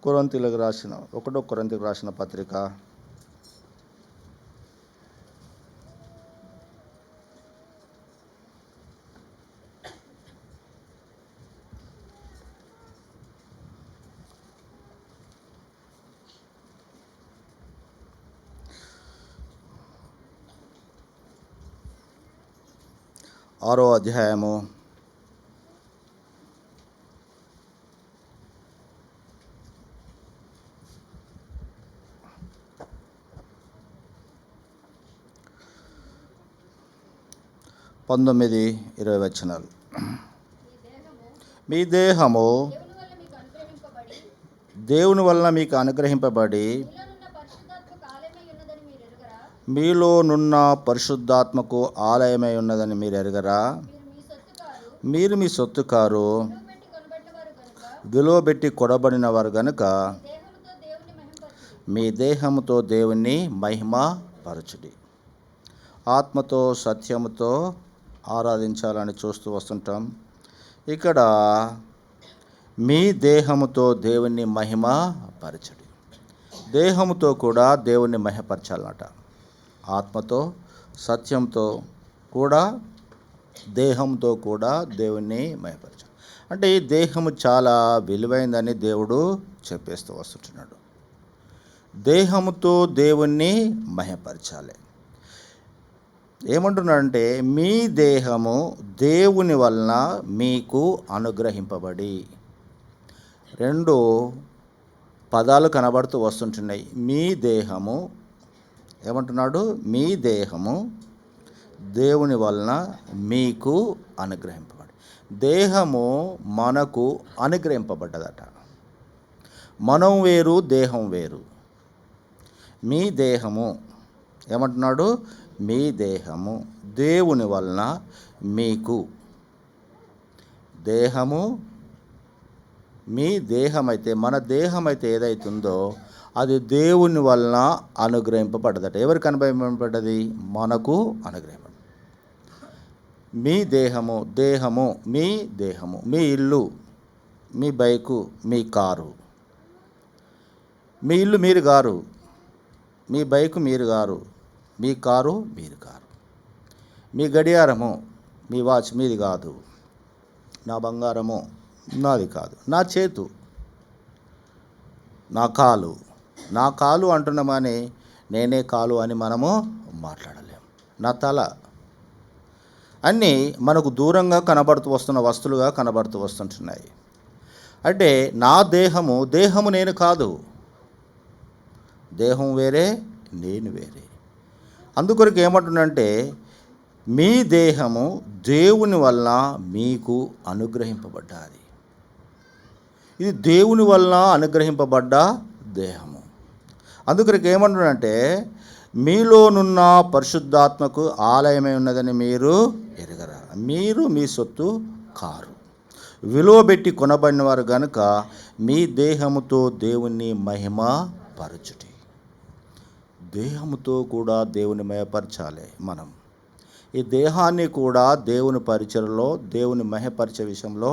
కొరింథీయులకు రాసిన 1 కొరింథీయులకు రాసిన పత్రిక 6వ అధ్యాయము 19-20 వచనాలు. మీ దేహము దేవుని వలన మీకు అనుగ్రహింపబడి మీలోనున్న పరిశుద్ధాత్మకు ఆలయమై ఉన్నదని మీరు ఎరుగరా? మీరు మీ సొత్తు కారు, విలువ పెట్టి కొనబడిన వారు గనుక మీ దేహముతో దేవుని మహిమ పరచుడి. ఆత్మతో సత్యముతో ఆరాధించాలని చూస్తూ వస్తుంటాం. ఇక్కడ మీ దేహముతో దేవుని మహిమ పరచుడి. దేహముతో కూడా దేవుని మహిమపరచాలన్నట. ఆత్మతో సత్యంతో కూడా దేహంతో కూడా దేవుణ్ణి మహిమపరచాలి. అంటే ఈ దేహము చాలా విలువైందని దేవుడు చెప్పేస్తూ వస్తుంటున్నాడు. దేహముతో దేవుణ్ణి మహిమపరచాలి. ఏమంటున్నాడంటే మీ దేహము దేవుని వలన మీకు అనుగ్రహింపబడి. 2 పదాలు కనబడుతూ వస్తుంటున్నాయి. మీ దేహము ఏమంటున్నాడు? మీ దేహము దేవుని వలన మీకు అనుగ్రహింపబడి. దేహము మనకు అనుగ్రహింపబడ్డదట. మనం వేరు, దేహం వేరు. మీ దేహము ఏమంటున్నాడు? మీ దేహము దేవుని వలన మీకు. దేహము మీ దేహమైతే, మన దేహమైతే ఏదైతుందో అది దేవుని వలన అనుగ్రహింపబడ్డదట. ఎవరికి అనుగ్రహింపబడ్డది? మనకు అనుగ్రహింపబడ్డది. మీ దేహము, దేహము మీ దేహము, మీ ఇల్లు, మీ బైకు, మీ కారు. మీ ఇల్లు మీరు గారు, మీ బైకు మీరు గారు, మీ కారు మీరు కారు. మీ గడియారము, మీ వాచ్ మీది కాదు. నా బంగారము నాది కాదు. నా చేతు, నా కాలు, నా కాలు అంటున్నామని నేనే కాలు అని మనము మాట్లాడలేము. నా తల, అన్నీ మనకు దూరంగా కనబడుతూ వస్తున్న వస్తువులుగా కనబడుతూ వస్తుంటున్నాయి. అంటే నా దేహము, దేహము నేను కాదు. దేహం వేరే, నేను వేరే. అందుకొరకు ఏమంటున్నంటే మీ దేహము దేవుని వలన మీకు అనుగ్రహింపబడ్డది. ఇది దేవుని వలన అనుగ్రహింపబడ్డ దేహము. అందుకొరకు ఏమంటున్నంటే మీలోనున్న పరిశుద్ధాత్మకు ఆలయమై ఉన్నదని మీరు ఎరుగరా? మీరు మీ సొత్తు కారు, విలువ పెట్టి కొనబడిన వారు గనుక మీ దేహముతో దేవుని మహిమ పరచుడి. దేహముతో కూడా దేవుని మహిమపరచాలి. మనం ఈ దేహాన్ని కూడా దేవుని పరిచయలో, దేవుని మహిమపరిచే విషయంలో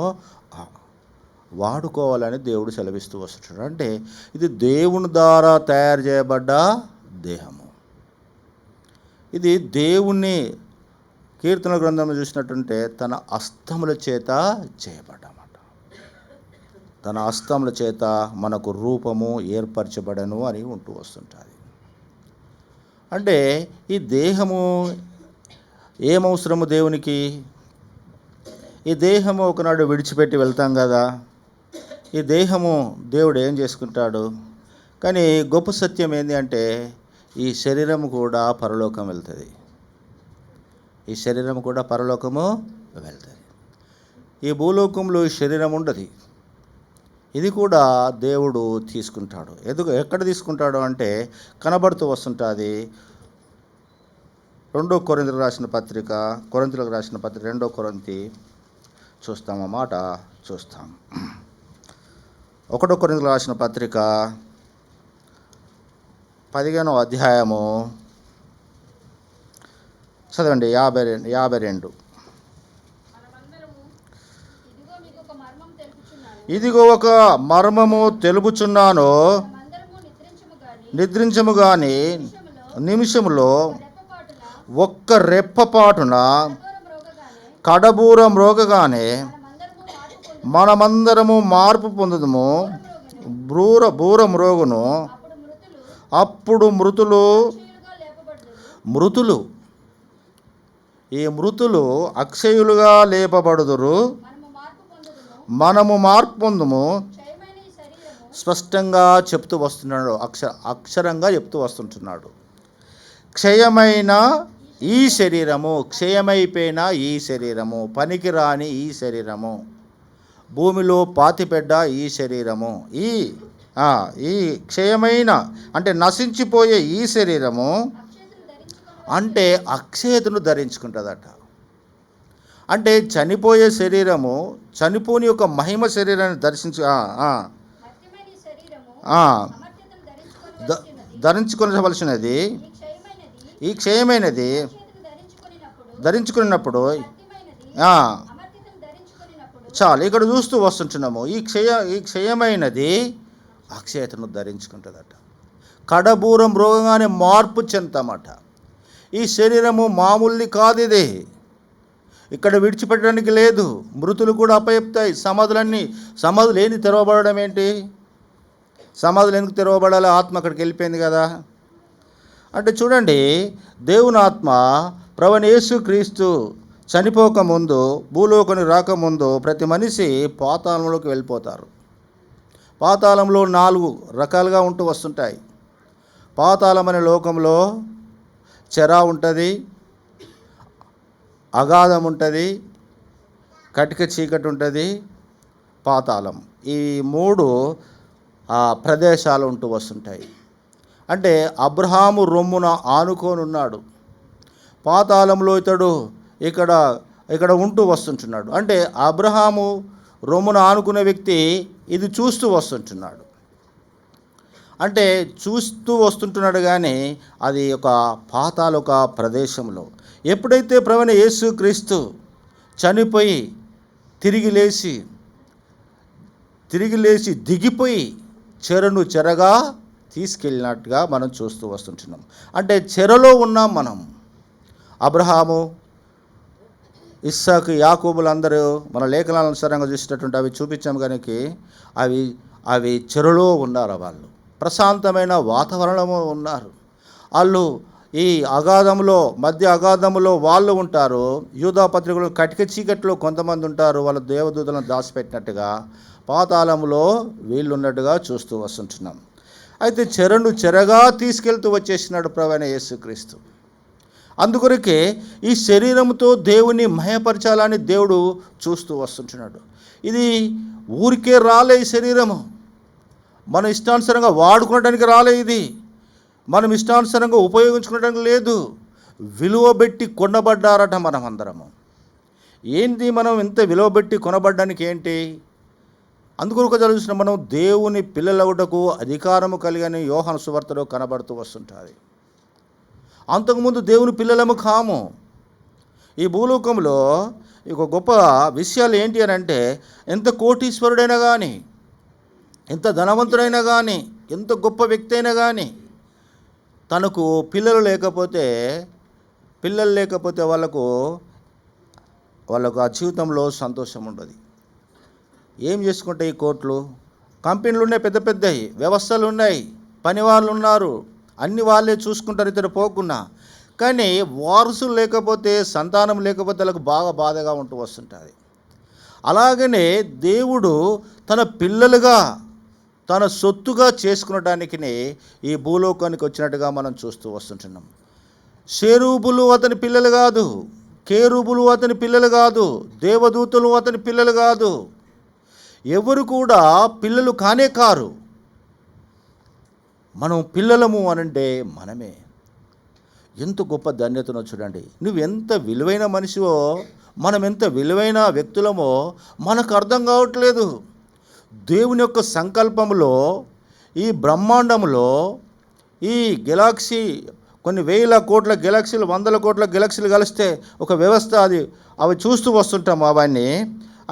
వాడుకోవాలని దేవుడు సెలవిస్తూ వస్తున్నాడు. అంటే ఇది దేవుని ద్వారా తయారు చేయబడ్డ దేహము. ఇది దేవుని కీర్తన గ్రంథంలో చూసినట్టుంటే తన హస్తముల చేత చేయబడ్డమాట. తన హస్తముల చేత మనకు రూపము ఏర్పరచబడను అని ఉంటూ వస్తుంటుంది. అంటే ఈ దేహము ఏమవసరము దేవునికి? ఈ దేహము ఒకనాడు విడిచిపెట్టి వెళ్తాం కదా. ఈ దేహము దేవుడు ఏం చేసుకుంటాడు? కానీ గొప్ప సత్యం ఏంటి అంటే ఈ శరీరం కూడా పరలోకం వెళ్తుంది. ఈ శరీరం కూడా పరలోకము వెళ్తుంది. ఈ భూలోకంలో ఈ శరీరం ఉండదు. ఇది కూడా దేవుడు తీసుకుంటాడు. ఎక్కడ తీసుకుంటాడు అంటే కనబడుతూ వస్తుంటుంది. 2 కొరింథీయులకు రాసిన పత్రిక, 2 కొరింథీ చూస్తాం. ఆ మాట చూస్తాం. 1 కొరింథీయులకు రాసిన పత్రిక 15వ అధ్యాయము చదవండి. 52. ఇదిగో ఒక మర్మము తెలుపుచున్నాను, నిద్రించము గాని నిమిషములో ఒక్క రెప్పపాటున కడబూర మ్రోగగానే మనమందరము మార్పు పొందుదుము. బూర మ్రోగును, అప్పుడు మృతులు ఈ మృతులు అక్షయులుగా లేపబడుదురు, మనము మార్పు పొందుము. స్పష్టంగా చెప్తూ వస్తున్నాడు, అక్షరంగా చెప్తూ వస్తుంటున్నాడు. క్షయమైన ఈ శరీరము, క్షయమైపోయిన ఈ శరీరము, పనికిరాని ఈ శరీరము, భూమిలో పాతిపెడ్డ ఈ శరీరము, ఈ క్షయమైన అంటే నశించిపోయే ఈ శరీరము అంటే అక్షయతను ధరించుకుంటుందట. అంటే చనిపోయే శరీరము, చనిపోని యొక్క మహిమ శరీరాన్ని ధరించుకోవలసినది ఈ క్షయమైనది ధరించుకున్నప్పుడు చాలు. ఇక్కడ చూస్తూ వస్తుంటున్నాము, ఈ క్షయమైనది అక్షయతను ధరించుకుంటుందట. కడబూరం రోగంగానే మార్పు చెందుతామట. ఈ శరీరము మామూలుది కాదు, ఇది ఇక్కడ విడిచిపెట్టడానికి లేదు. మృతులు కూడా అప్పచెప్తాయి. సమాధులు ఏంది తెరవబడడం ఏంటి? సమాధులు ఎందుకు తెరవబడాలి? ఆత్మ అక్కడికి వెళ్ళిపోయింది కదా. అంటే చూడండి, దేవుని ఆత్మ ప్రభువైన యేసుక్రీస్తు చనిపోకముందు, భూలోకానికి రాకముందు ప్రతి మనిషి పాతాళంలోకి వెళ్ళిపోతారు. పాతాళంలో 4 రకాలుగా ఉంటూ వస్తుంటాయి. పాతాళం అనే లోకంలో చెర ఉంటుంది, అగాధం ఉంటుంది, కటిక చీకటి ఉంటుంది, పాతాళం. ఈ 3 ప్రదేశాలు ఉంటూ వస్తుంటాయి. అంటే అబ్రహాము రొమ్మున ఆనుకొని ఉన్నాడు. పాతాళంలో ఇతడు ఇక్కడ ఉంటూ వస్తుంటున్నాడు. అంటే అబ్రహాము రొమ్మున ఆనుకునే వ్యక్తి ఇది చూస్తూ వస్తుంటున్నాడు. అంటే చూస్తూ వస్తుంటున్నాడు, కానీ అది ఒక పాతాళ ప్రదేశంలో. ఎప్పుడైతే ప్రభువైన యేసుక్రీస్తు చనిపోయి తిరిగి లేచి దిగిపోయి చెరగా తీసుకెళ్ళినట్టుగా మనం చూస్తూ వస్తుంటున్నాం. అంటే చెరలో ఉన్నాం మనం. అబ్రహాము, ఇస్సాకు, యాకోబులు అందరూ మన లేఖనానుసారంగా చూసినటువంటి అవి చూపించాము కనుక అవి చెరలో ఉన్నారు. వాళ్ళు ప్రశాంతమైన వాతావరణంలో ఉన్నారు. వాళ్ళు ఈ మధ్య అగాధంలో వాళ్ళు ఉంటారు. యూదా పత్రికలు కటిక చీకట్లో కొంతమంది ఉంటారు. వాళ్ళు దేవదూతలను దాచిపెట్టినట్టుగా పాతాళంలో వీళ్ళు ఉన్నట్టుగా చూస్తూ వస్తుంటున్నాం. అయితే చెరగా తీసుకెళ్తూ వచ్చేసినాడు ప్రభువైన యేసుక్రీస్తు. అందుకొరకే ఈ శరీరంతో దేవుని మహిమపరచాలని దేవుడు చూస్తూ వస్తుంటున్నాడు. ఇది ఊరికే రాలే. ఈ శరీరము మన ఇష్టానుసారంగా వాడుకోవడానికి రాలే. ఇది మనం ఇష్టానుసారంగా ఉపయోగించుకోవడానికి లేదు. విలువ పెట్టి కొనబడ్డారట మనం అందరము. ఏంటి మనం ఇంత విలువ పెట్టి కొనబడ్డానికి ఏంటి? అందుకొరకు చదువుతున్న మనం దేవుని పిల్లలగుటకు అధికారము కలిగని యోహాను సువార్తలో కనబడుతూ వస్తుంటుంది. అంతకుముందు దేవుని పిల్లలము కాము. ఈ భూలోకంలో ఒక గొప్ప విషయాలు ఏంటి అని అంటే, ఎంత కోటీశ్వరుడైనా కానీ, ఎంత ధనవంతుడైనా కానీ, ఎంత గొప్ప వ్యక్తి అయినా కానీ, తనకు పిల్లలు లేకపోతే వాళ్ళకు ఆ జీవితంలో సంతోషం ఉండదు. ఏం చేసుకుంటాయి? ఈ కోట్లు, కంపెనీలు ఉన్నాయి, పెద్ద పెద్దవి వ్యవస్థలు ఉన్నాయి, పనివాళ్ళు ఉన్నారు, అన్ని వాళ్ళే చూసుకుంటారు ఇతడు పోకున్నా. కానీ వారసులు లేకపోతే, సంతానం లేకపోతే వాళ్ళకు బాగా బాధగా ఉంటూ వస్తుంటుంది. అలాగనే దేవుడు తన పిల్లలుగా, తన సొత్తుగా చేసుకునడానికి ఈ భూలోకానికి వచ్చినట్టుగా మనం చూస్తూ వస్తుంటున్నాం. షేరూబులు అతని పిల్లలు కాదు, కేరూబులు అతని పిల్లలు కాదు, దేవదూతలు అతని పిల్లలు కాదు. ఎవరు కూడా పిల్లలు కానే కారు. మనం పిల్లలము అనంటే మనమే. ఎంత గొప్ప ధన్యతనో చూడండి. నువ్వు ఎంత విలువైన మనిషివో, మనం ఎంత విలువైన వ్యక్తులమో మనకు అర్థం కావట్లేదు. దేవుని యొక్క సంకల్పంలో, ఈ బ్రహ్మాండంలో, ఈ గెలాక్సీ కొన్ని 1000 కోట్ల గెలాక్సీలు, 100 కోట్ల గెలాక్సీలు కలిస్తే ఒక వ్యవస్థ, అవి చూస్తూ వస్తుంటాము అవన్నీ.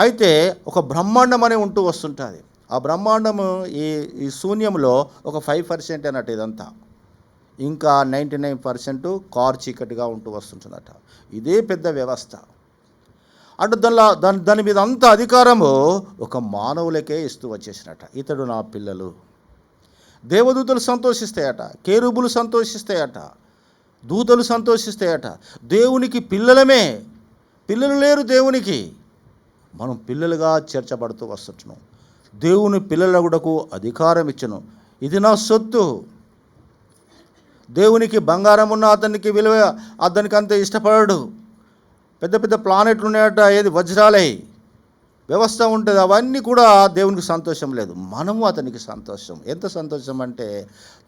అయితే ఒక బ్రహ్మాండం అనే ఉంటూ వస్తుంటుంది. ఆ బ్రహ్మాండము ఈ ఈ శూన్యంలో ఒక 5% అన్నట్టు ఇదంతా. ఇంకా 99% కారు చీకటిగా ఉంటూ వస్తుంటుందట. ఇదే పెద్ద వ్యవస్థ. అటు దాని మీద అంత అధికారము ఒక మానవులకే ఇస్తూ వచ్చేసినట. ఇతడు నా పిల్లలు. దేవదూతలు సంతోషిస్తాయట, కేరుబులు సంతోషిస్తాయట, దూతలు సంతోషిస్తాయట. దేవునికి పిల్లలమే. పిల్లలు లేరు దేవునికి. మనం పిల్లలుగా చేర్చబడుతూ వస్తుంటున్నాం. దేవుని పిల్లలగుటకు అధికారం ఇచ్చును. ఇది నా సొత్తు. దేవునికి బంగారం ఉన్న అతనికి విలువ, అతనికి అంత ఇష్టపడడు. పెద్ద పెద్ద ప్లానెట్లు ఉన్నాయట, ఏది వజ్రాలై వ్యవస్థ ఉంటుంది, అవన్నీ కూడా దేవునికి సంతోషం లేదు. మనము అతనికి సంతోషం. ఎంత సంతోషం అంటే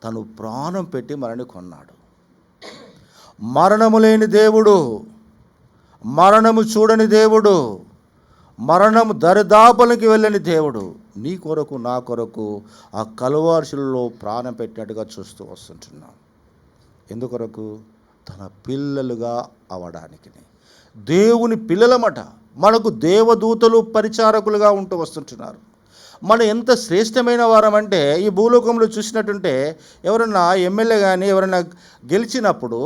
తను ప్రాణం పెట్టి మనని కొన్నాడు. మరణము లేని దేవుడు, మరణము చూడని దేవుడు, మరణము దరిదాపులకి వెళ్ళని దేవుడు నీ కొరకు నా కొరకు ఆ కలువార్షులలో ప్రాణం పెట్టినట్టుగా చూస్తూ వస్తుంటున్నాం. ఎందుకొరకు? తన పిల్లలుగా అవడానికి. దేవుని పిల్లలమట. మనకు దేవదూతలు పరిచారకులుగా ఉంటూ వస్తుంటున్నారు. మనం ఎంత శ్రేష్టమైన వారం అంటే, ఈ భూలోకంలో చూసినట్టుంటే ఎవరన్నా ఎమ్మెల్యే కానీ ఎవరైనా గెలిచినప్పుడు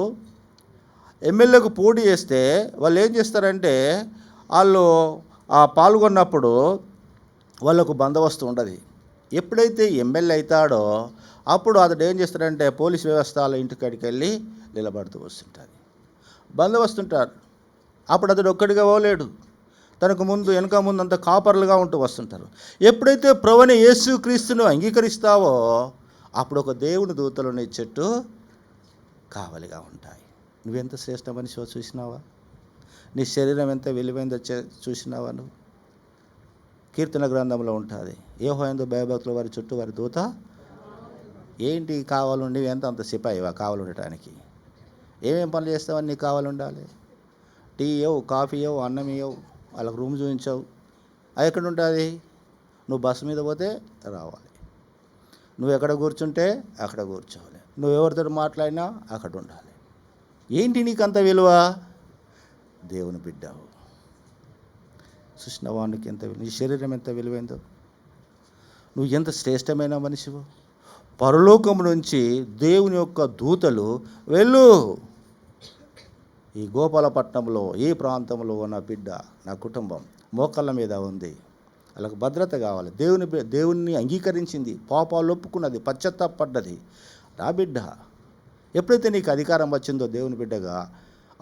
ఎమ్మెల్యేకు పోటీ చేస్తే వాళ్ళు ఏం చేస్తారంటే, వాళ్ళు పాల్గొన్నప్పుడు వాళ్ళకు బందోబస్తు ఉండదు. ఎప్పుడైతే ఎమ్మెల్యే అవుతాడో అప్పుడు అతడు ఏం చేస్తాడంటే పోలీస్ వ్యవస్థ ఇంటికాడికి వెళ్ళి నిలబడుతూ వస్తుంటుంది. బందోబస్తు ఉంటారు. అప్పుడు అతడు ఒక్కడిగా పోలేడు. తనకు ముందు వెనక ముందు అంత కాపర్లుగా ఉంటూ వస్తుంటారు. ఎప్పుడైతే ప్రభువైన యేసుక్రీస్తును అంగీకరిస్తావో అప్పుడు ఒక దేవుని దూతలు నీ చుట్టూ కావలిగా ఉంటాయి. నువ్వెంత శ్రేష్ఠ మనిషివో చూసినావా? నీ శరీరం ఎంత విలువైందో చూసినావా? నువ్వు కీర్తన గ్రంథంలో ఉంటుంది, యెహోవాయందు భయభక్తుల వారి చుట్టూ వారి దూత. ఏంటి కావాలండి? ఎంత అంత సిపాయివా కావాలి ఉండటానికి? ఏమేం పనులు చేస్తావని నీకు కావాలి ఉండాలి? టీ ఇవ్వవు, కాఫీ ఇవ్వవు, అన్నం ఇవ్వవు, వాళ్ళకి రూమ్ చూపించవు. అది ఎక్కడ ఉంటుంది? నువ్వు బస్సు మీద పోతే రావాలి, నువ్వు ఎక్కడ కూర్చుంటే అక్కడ కూర్చోవాలి, నువ్వు ఎవరితో మాట్లాడినా అక్కడ ఉండాలి. ఏంటి నీకు అంత విలువ? దేవుని బిడ్డవు. చూసిన వానికి ఎంత విలువ, నీ శరీరం ఎంత విలువైందో, నువ్వు ఎంత శ్రేష్టమైన మనిషివు. పరలోకం నుంచి దేవుని యొక్క దూతలు వెళ్ళు, ఈ గోపాలపట్నంలో ఈ ప్రాంతంలో ఉన్న బిడ్డ, నా కుటుంబం మోకాళ్ళ మీద ఉంది, వాళ్ళకు భద్రత కావాలి. దేవుని అంగీకరించింది, పాపాలు ఒప్పుకున్నది, పశ్చాత్తాపడ్డది నా బిడ్డ. ఎప్పుడైతే నీకు అధికారం వచ్చిందో దేవుని బిడ్డగా,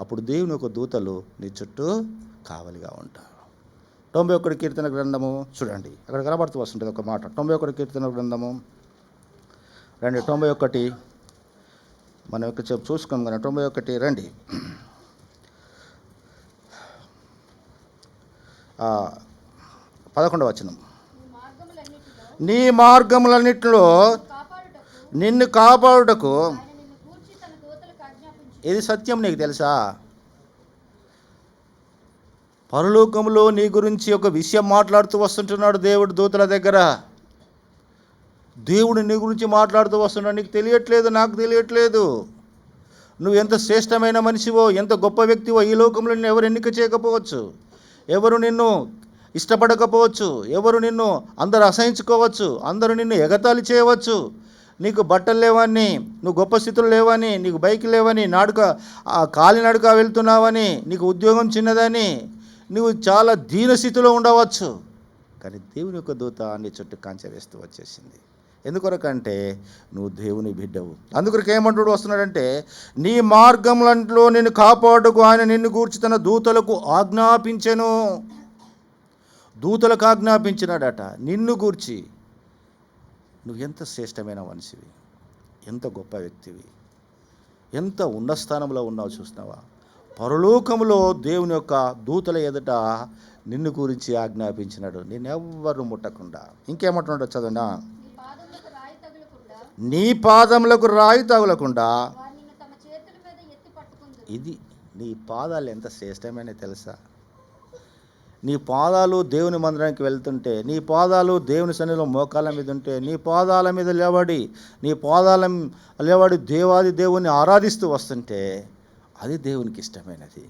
అప్పుడు దేవుని యొక్క దూతలు నీ చుట్టూ కావలిగా ఉంటారు. 91 కీర్తన గ్రంథము చూడండి, అక్కడ కనబడుతూ వస్తుంటుంది ఒక మాట. 91 కీర్తన గ్రంథము 91 మనం ఇక్కడ చూసుకోం కానీ 91 రండి. 11వ వచనం. నీ మార్గములన్నిటిలో నిన్ను కాపాడుటకు. ఇది సత్యం, నీకు తెలుసా? పరలోకంలో నీ గురించి ఒక విషయం మాట్లాడుతూ వస్తుంటున్నాడు దేవుడు దూతల దగ్గర. దేవుడు నీ గురించి మాట్లాడుతూ వస్తున్నాడు. నీకు తెలియట్లేదు, నాకు తెలియట్లేదు. నువ్వు ఎంత శ్రేష్టమైన మనిషివో, ఎంత గొప్ప వ్యక్తివో. ఈ లోకంలో నిన్ను ఎవరు ఎన్నిక చేయకపోవచ్చు, ఎవరు నిన్ను ఇష్టపడకపోవచ్చు, ఎవరు నిన్ను అందరు అసహించుకోవచ్చు, అందరూ నిన్ను ఎగతాళి చేయవచ్చు. నీకు బట్టలు లేవని, నువ్వు గొప్ప స్థితులు లేవని, నీకు బైక్ లేవని, కాలినడక వెళ్తున్నావని, నీకు ఉద్యోగం చిన్నదని, నువ్వు చాలా దీనస్థితిలో ఉండవచ్చు. కానీ దేవుని యొక్క దూత నీ చుట్టూ కంచె వేస్తూ వచ్చేసింది. ఎందుకొరకంటే నువ్వు దేవుని బిడ్డవు. అందుకొరకు ఏమంటాడు వస్తున్నాడంటే, నీ మార్గంలో నిన్ను కాపాడుకు ఆయన నిన్ను గూర్చి తన దూతలకు ఆజ్ఞాపించెను. దూతలకు ఆజ్ఞాపించినాడట నిన్ను గూర్చి. నువ్వు ఎంత శ్రేష్టమైన మనిషివి, ఎంత గొప్ప వ్యక్తివి, ఎంత ఉన్నత స్థానంలో ఉన్నావు చూసినావా? పరలోకములో దేవుని యొక్క దూతల ఎదుట నిన్ను గురించి ఆజ్ఞాపించినాడు, నిన్నెవ్వరు ముట్టకుండా. ఇంకేమంటున్నాడో చదవనా? నీ పాదములకు రాయి తగులకుండా. ఇది నీ పాదాలు ఎంత శ్రేష్టమైన తెలుసా? నీ పాదాలు దేవుని మందిరానికి వెళ్తుంటే, నీ పాదాలు దేవుని సన్నిధిలో మోకాళ్ళ మీద ఉంటే, నీ పాదాల మీద లేవడి దేవాది దేవుని ఆరాధిస్తూ వస్తుంటే అది దేవునికి ఇష్టమైనది.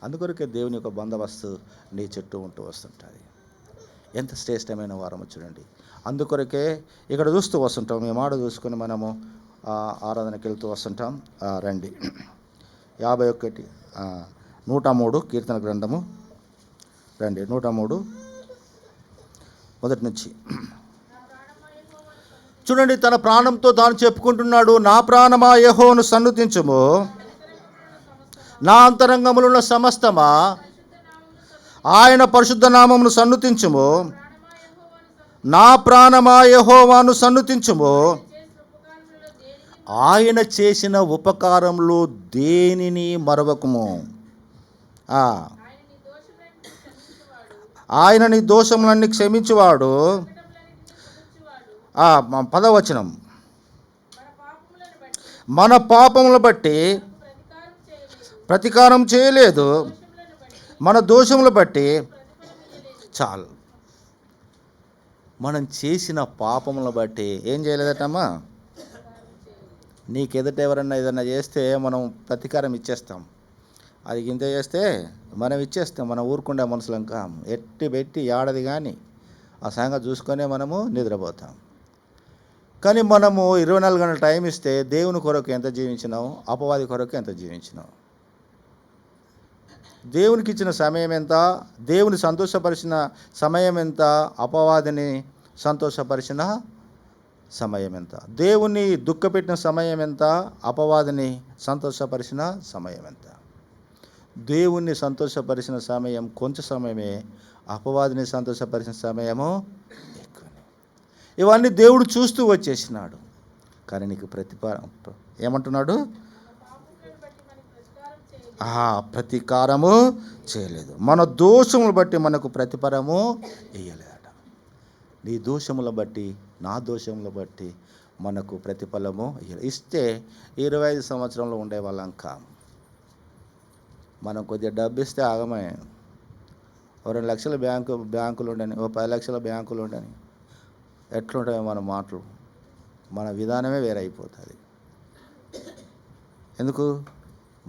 అందుకొరకే దేవుని యొక్క బందోబస్తు నీ చుట్టూ ఉంటూ వస్తుంటుంది. ఎంత శ్రేష్టమైన వారము చూడండి. అందుకొరకే ఇక్కడ చూస్తూ వస్తుంటాం, ఈ మాట చూసుకొని మనము ఆరాధనకి వెళ్తూ వస్తుంటాం. రండి 51 103 కీర్తన గ్రంథము రండి. 103 మొదటి నుంచి చూడండి. తన ప్రాణంతో తాను చెప్పుకుంటున్నాడు, నా ప్రాణమా యెహోవాను సన్నుతించుము, నా అంతరంగములున్న సమస్తమా ఆయన పరిశుద్ధ నామమును సన్నుతించుము, నా ప్రాణమా యెహోవాను సన్నుతించుము, ఆయన చేసిన ఉపకారములు దేనిని మరవకుము. ఆయన నీ దోషములన్నీ క్షమించువాడు. 10వ వచనం, మన పాపములను బట్టి ప్రతీకారం చేయలేదు, మన దోషములు బట్టి చాలు. మనం చేసిన పాపములను బట్టి ఏం చేయలేదటమ్మా? నీకెదుట ఎవరన్నా ఏదన్నా చేస్తే మనం ప్రతీకారం ఇచ్చేస్తాం. అది ఇంత చేస్తే మనం ఇచ్చేస్తాం. మనం ఊరుకుండే మనుషులం కాం. ఎట్టి పెట్టి ఏడాది కానీ ఆ సంగతి చూసుకొనే మనము నిద్రపోతాం. కానీ మనము 24 గంటల టైం ఇస్తే దేవుని కొరకు ఎంత జీవించినావు, అపవాది కొరకు ఎంత జీవించినావు? దేవునికి ఇచ్చిన సమయం ఎంత? దేవుని సంతోషపరిచిన సమయం ఎంత? అపవాదిని సంతోషపరిచిన సమయం ఎంత? దేవుని దుఃఖపెట్టిన సమయం ఎంత? అపవాదిని సంతోషపరిచిన సమయం ఎంత? దేవుణ్ణి సంతోషపరిచిన సమయం కొంచెం సమయమే, అపవాదిని సంతోషపరిచిన సమయము ఎక్కువ. ఇవన్నీ దేవుడు చూస్తూ వచ్చేసినాడు. కానీ నీకు ఏమంటున్నాడు? ప్రతీకారము చేయలేదు, మన దోషములు బట్టి మనకు ప్రతిఫలము ఇయ్యలేదట. నీ దోషముల బట్టి, నా దోషముల బట్టి మనకు ప్రతిఫలము ఇస్తే 25 సంవత్సరంలో ఉండేవాళ్ళం కాం. మనం కొద్దిగా డబ్బు ఇస్తే ఆగమే. 2 లక్షల బ్యాంకులు ఉండని, 10 లక్షల బ్యాంకులు ఉండని, ఎట్లుంటాయో మన మాటలు, మన విధానమే వేరైపోతుంది. ఎందుకు?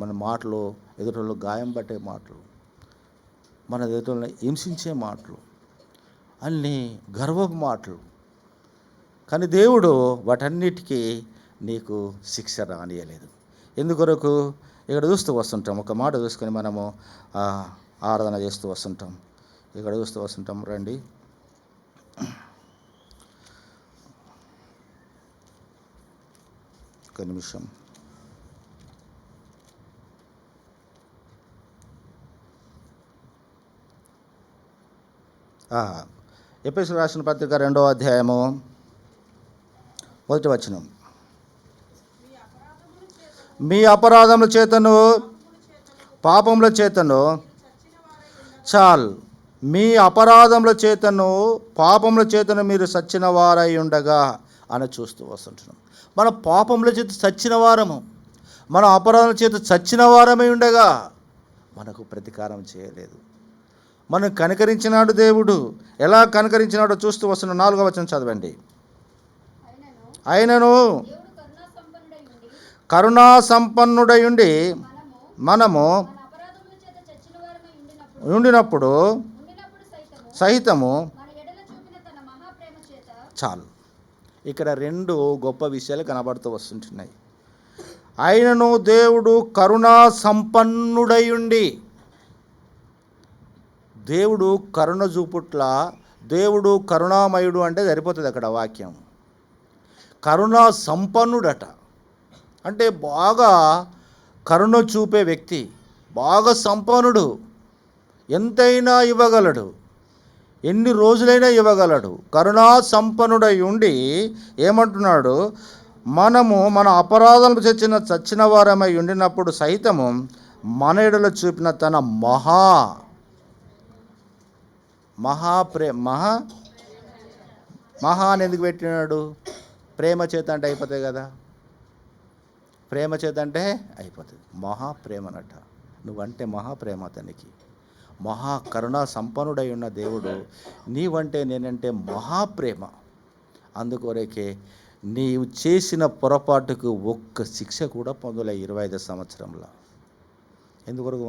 మన మాటలు ఎదుటోళ్ళు గాయం పట్టే మాటలు, మన ఎదుటోళ్ళని హింసించే మాటలు, అన్నీ గర్వపు మాటలు. కానీ దేవుడు వాటన్నిటికీ నీకు శిక్ష రానియలేదు. ఎందుకొరకు? ఇక్కడ చూస్తూ వస్తుంటాం, ఒక మాట చూసుకొని మనము ఆరాధన చేస్తూ వస్తుంటాం. ఇక్కడ చూస్తూ వస్తుంటాం. రండి, ఒక నిమిషం. ఎఫెసీయులకు రాసిన పత్రిక 2వ అధ్యాయము 1వ వచనం, మీ అపరాధముల చేతను పాపముల చేతను చాలు, మీ అపరాధముల చేతను పాపముల చేతను మీరు సచ్చిన వారై ఉండగా అని చూస్తూ వస్తుంటున్నాం. మన పాపముల చేత చచ్చిన వారము, మన అపరాధముల చేత చచ్చిన వారమై ఉండగా మనకు ప్రతీకారం చేయలేదు. మనం కనికరించినాడు దేవుడు. ఎలా కనికరించినాడో చూస్తూ వస్తున్న 4వ వచనం చదవండి. ఆయనను కరుణా సంపన్నుడై ఉండి మనము ఉండినప్పుడు సహితము చాలు. ఇక్కడ 2 గొప్ప విషయాలు కనబడుతూ వస్తుంటున్నాయి. ఆయనను దేవుడు కరుణా సంపన్నుడై ఉండి, దేవుడు కరుణ చూపుట్ల, దేవుడు కరుణామయుడు అంటే సరిపోతుంది అక్కడ వాక్యం. కరుణా సంపన్నుడట అంటే బాగా కరుణ చూపే వ్యక్తి, బాగా సంపన్నుడు, ఎంతైనా ఇవ్వగలడు, ఎన్ని రోజులైనా ఇవ్వగలడు. కరుణా సంపన్నుడై ఉండి ఏమంటున్నాడు? మనము మన అపరాధాలను చచ్చిన వారమై ఉండినప్పుడు సైతము మన ఎడల చూపిన తన మహా అని ఎందుకు పెట్టినాడు? ప్రేమ చేత అంటే అయిపోతాయి కదా, ప్రేమ చేత అంటే అయిపోతుంది. మహాప్రేమనట. నువ్వంటే మహాప్రేమ అతనికి. మహా కరుణా సంపన్నుడై ఉన్న దేవుడు నీవంటే నేనంటే మహాప్రేమ. అందుకొరకే నీవు చేసిన పొరపాటుకు ఒక్క శిక్ష కూడా పొందలే 25 సంవత్సరంలో. ఎందుకొరకు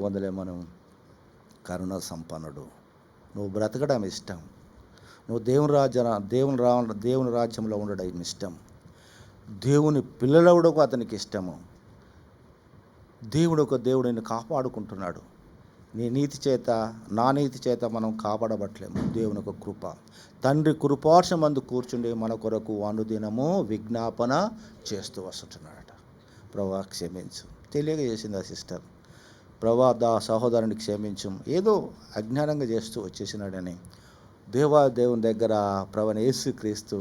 పొందలే మనం? కరుణ సంపన్నుడు. నువ్వు బ్రతకడం ఇష్టం, నువ్వు దేవుని రాజ్యంలో ఉండడం ఇష్టం, దేవుని పిల్లలవడకు అతనికి ఇష్టము. దేవుడిని కాపాడుకుంటున్నాడు. నీ నీతి చేత, నా నీతి చేత మనం కాపాడబట్టలేము. దేవుని ఒక కృప, తండ్రి కృపార్షమందు కూర్చుండి మన కొరకు అనుదినము విజ్ఞాపన చేస్తూ వస్తుంటున్నాడట. ప్రభా క్షమించు, తెలియక చేసింది ఆ సిస్టర్. ప్రభా సహోదరుని క్షమించు, ఏదో అజ్ఞానంగా చేస్తూ వచ్చేసినాడని దేవుని దగ్గర ప్రభువైన యేసుక్రీస్తు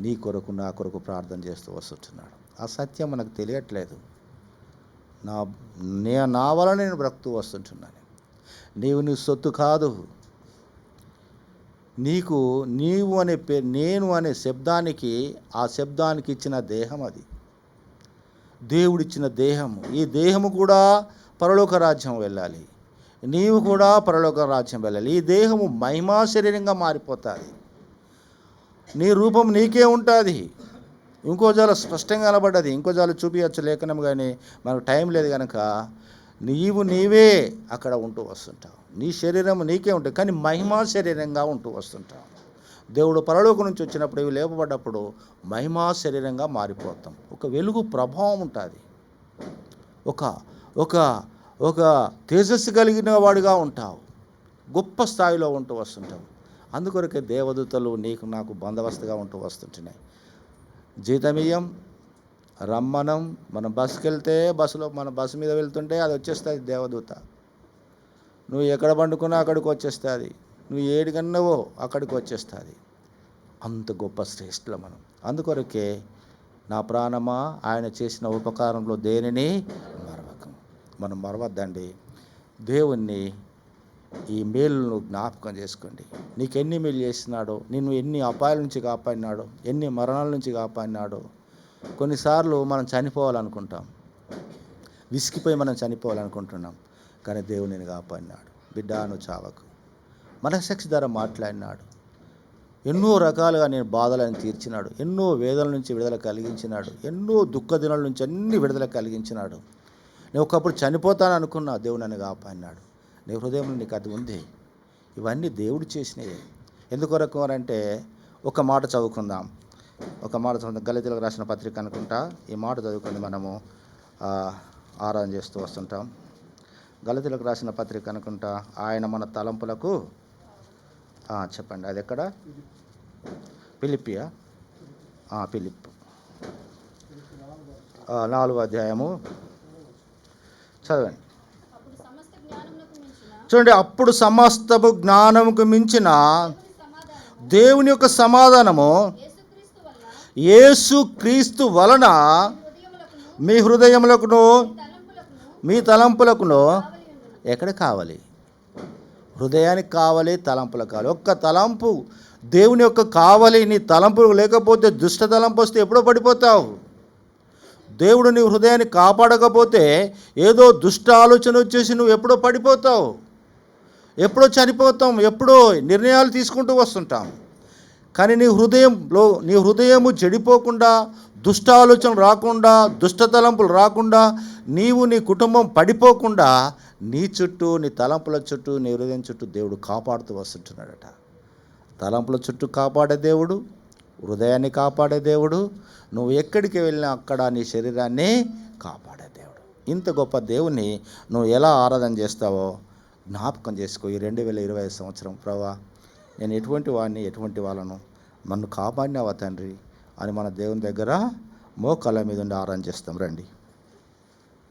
నీ కొరకు నా కొరకు ప్రార్థన చేస్తూ వస్తుంటున్నాడు. ఆ సత్యం మనకు తెలియట్లేదు. నా వల్ల నేను బ్రతుకుతూ వస్తుంటున్నాను. నీవు నీ సొత్తు కాదు. నీవు అనే నేను అనే శబ్దానికి, ఆ శబ్దానికి ఇచ్చిన దేహం అది, దేవుడిచ్చిన దేహము. ఈ దేహము కూడా పరలోక రాజ్యం వెళ్ళాలి, నీవు కూడా పరలోక రాజ్యం వెళ్ళాలి. ఈ దేహము మహిమా శరీరంగా మారిపోతుంది. నీ రూపం నీకే ఉంటుంది. ఇంకో జాల స్పష్టంగా కనబడ్డది, ఇంకో జాల చూపించచ్చు లేఖనం, కానీ మనకు టైం లేదు కనుక నీవే అక్కడ ఉంటూ వస్తుంటావు. నీ శరీరం నీకే ఉంటుంది, కానీ మహిమా శరీరంగా ఉంటూ వస్తుంటావు. దేవుడు పరలోకం నుంచి వచ్చినప్పుడు, ఇవి లేపబడ్డప్పుడు మహిమా శరీరంగా మారిపోతాం. ఒక వెలుగు ప్రభావం ఉంటుంది, ఒక తేజస్సు కలిగిన వాడిగా ఉంటావు, గొప్ప స్థాయిలో ఉంటూ వస్తుంటావు. అందుకొరకే దేవదూతలు నీకు నాకు బందోబస్తుగా ఉంటూ వస్తుంటున్నాయి. జీతమియం, రమ్మనం. మనం బస్సుకి వెళ్తే మన బస్సు మీద వెళ్తుంటే అది వచ్చేస్తుంది దేవదూత. నువ్వు ఎక్కడ పండుకున్నా అక్కడికి వచ్చేస్తుంది, నువ్వు ఏడికన్నావో అక్కడికి వచ్చేస్తుంది. అంత గొప్ప శ్రేష్ఠులు మనం. అందుకొరకే నా ప్రాణమా ఆయన చేసిన ఉపకారంలో దేనిని మరవకం. మనం మరవద్దండి. దేవుణ్ణి ఈ మేలును జ్ఞాపకం చేసుకోండి. నీకు ఎన్ని మేలు చేస్తున్నాడో, నిన్ను ఎన్ని అపాయాల నుంచి కాపాడినాడో, ఎన్ని మరణాల నుంచి కాపాడినాడో. కొన్నిసార్లు మనం చనిపోవాలనుకుంటాం, విసిగిపోయి మనం చనిపోవాలనుకుంటున్నాం, కానీ దేవుడు నేను కాపాడినాడు. బిడ్డ నువ్వు చావకు. మనస్సాక్షి ద్వారా మాట్లాడినాడు. ఎన్నో రకాలుగా నేను బాధలను తీర్చినాడు, ఎన్నో వేదనల నుంచి విడుదల కలిగించినాడు, ఎన్నో దుఃఖ దినాల నుంచి అన్ని విడుదల కలిగించినాడు. నేను ఒకప్పుడు చనిపోతాను అనుకున్నా, దేవుడు నన్ను కాపాడినాడు. నీ హృదయంలో నీకు అది ఉంది. ఇవన్నీ దేవుడు చేసినవి. ఎందుకొరకు అంటే ఒక మాట చదువుకుందాం. గలతీయులకు రాసిన పత్రిక అనుకుంటా. ఈ మాట చదువుకొని మనము ఆరాధన చేస్తూ వస్తుంటాం. గలతీయులకు రాసిన పత్రిక అనుకుంటా. ఆయన మన తలంపులకు చెప్పండి, అది ఎక్కడ? ఫిలిప్పియా? ఫిలిప్ 4వ అధ్యాయము చదవండి. చూడండి, అప్పుడు సమస్తము జ్ఞానముకు మించిన దేవుని యొక్క సమాధానము యేసుక్రీస్తు వలన మీ హృదయములకును మీ తలంపులకును ఎక్కడ కావాలి? హృదయానికి కావాలి, తలంపులకు కావాలి. ఒక్క తలంపు దేవుని యొక్క కావాలి. నీ తలంపులు లేకపోతే, దుష్ట తలంపు వస్తే ఎప్పుడో పడిపోతావు. దేవుడు నీ హృదయాన్ని కాపాడకపోతే ఏదో దుష్ట ఆలోచన వచ్చేసి నువ్వు ఎప్పుడో పడిపోతావు, ఎప్పుడో చనిపోతాం, ఎప్పుడో నిర్ణయాలు తీసుకుంటూ వస్తుంటాం. కానీ నీ హృదయము చెడిపోకుండా, దుష్ట ఆలోచన రాకుండా, దుష్ట తలంపులు రాకుండా, నీవు నీ కుటుంబం పడిపోకుండా నీ చుట్టూ, నీ తలంపుల చుట్టూ, నీ హృదయం చుట్టూ దేవుడు కాపాడుతూ వస్తుంటున్నాడట. తలంపుల చుట్టూ కాపాడే దేవుడు, హృదయాన్ని కాపాడే దేవుడు, నువ్వు ఎక్కడికి వెళ్ళినా అక్కడ నీ శరీరాన్ని కాపాడే దేవుడు. ఇంత గొప్ప దేవుని నువ్వు ఎలా ఆరాధన చేస్తావో జ్ఞాపకం చేసుకో. ఈ 2025 సంవత్సరం, ప్రభువా నేను ఎటువంటి వాళ్ళను నన్ను కాపాడినావా తండ్రి అని మన దేవుని దగ్గర మోకాళ్ళ మీద ఉండి ఆరాధన చేస్తాం. రండి.